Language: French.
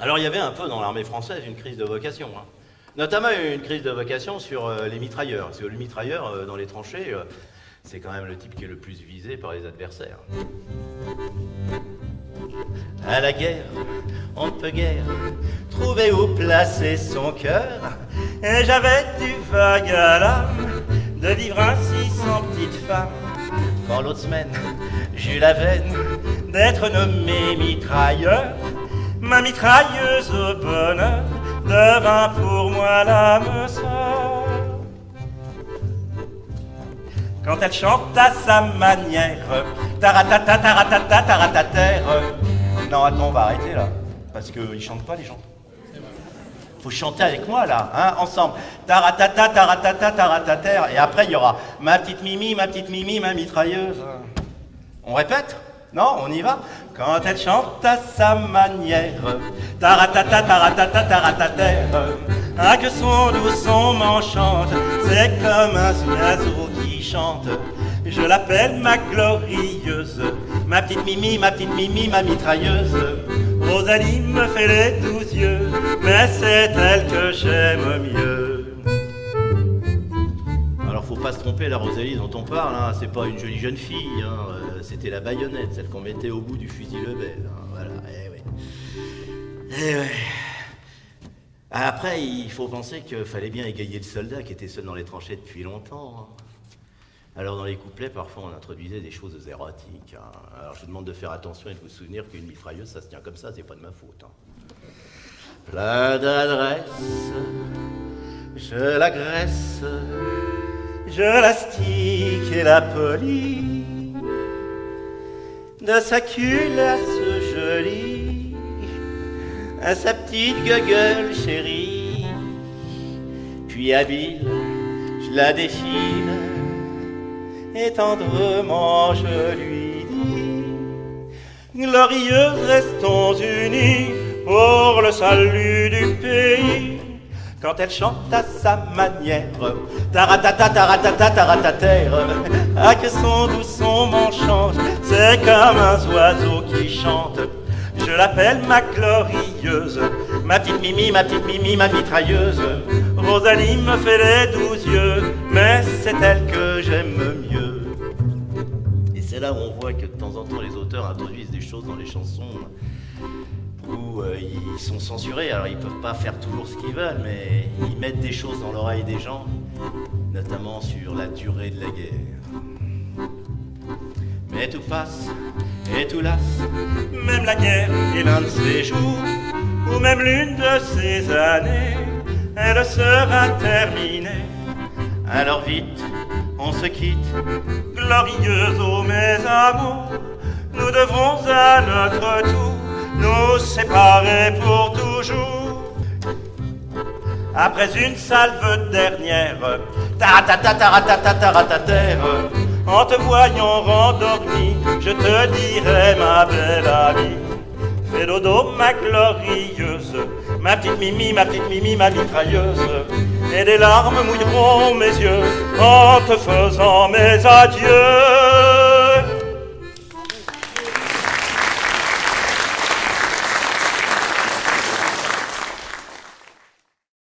Alors il y avait un peu dans l'armée française une crise de vocation, hein. Notamment une crise de vocation sur les mitrailleurs. Parce que le mitrailleur, dans les tranchées, c'est quand même le type qui est le plus visé par les adversaires. À la guerre, on ne peut guère trouver où placer son cœur. Et j'avais du vague à l'âme de vivre ainsi sans petite femme. Quand l'autre semaine, j'eus la veine d'être nommé mitrailleur. Ma mitrailleuse au bonheur devint pour moi l'âme sœur. Quand elle chante à sa manière, taratata, taratata, taratater. Non, attends, on va arrêter là, parce qu'ils chantent pas les gens. Faut chanter avec moi là, hein, ensemble. Taratata, taratata, taratater. Et après il y aura ma petite Mimi, ma mitrailleuse. On répète? Non, on y va? Quand elle chante à sa manière, taratata, taratata, taratater. Ah, que son doux son m'enchante, c'est comme un oiseau qui chante. Je l'appelle ma glorieuse, ma petite Mimi, ma mitrailleuse. Rosalie me fait les 12 yeux, mais c'est elle que j'aime mieux. Alors faut pas se tromper, la Rosalie dont on parle, hein, c'est pas une jolie jeune fille, hein, c'était la baïonnette, celle qu'on mettait au bout du fusil Lebel, hein, voilà, ouais. Après, il faut penser qu'il fallait bien égayer le soldat qui était seul dans les tranchées depuis longtemps, hein. Alors dans les couplets, parfois on introduisait des choses érotiques, hein. Alors je vous demande de faire attention et de vous souvenir qu'une mitrailleuse, ça se tient comme ça, c'est pas de ma faute, hein. Plein d'adresse, je l'agresse, je l'astique et la polis, de sa culasse jolie à sa petite gueule chérie. Puis habile, je la défile et tendrement je lui dis: glorieux, restons unis pour le salut du pays. Quand elle chante à sa manière, taratata, taratata, taratater. Ah, que son doux son m'enchante, c'est comme un oiseau qui chante. Je l'appelle ma glorieuse, ma petite Mimi, ma mitrailleuse. Rosalie me fait les 12 yeux, mais c'est elle que j'aime mieux. Et c'est là où on voit que de temps en temps les auteurs introduisent des choses dans les chansons où ils sont censurés. Alors ils peuvent pas faire toujours ce qu'ils veulent, mais ils mettent des choses dans l'oreille des gens, notamment sur la durée de la guerre. Mais tout passe et tout lasse, même la guerre est l'un de ces jours, ou même l'une de ces années, elle sera terminée. Alors vite, on se quitte, glorieuse, ô mes amours, nous devrons à notre tour nous séparer pour toujours. Après une salve dernière, taratata, taratata, taratater. En te voyant rendormi, je te dirai, ma belle amie, fais dodo, ma glorieuse, ma petite Mimi, ma mitrailleuse. Et des larmes mouilleront mes yeux en te faisant mes adieux.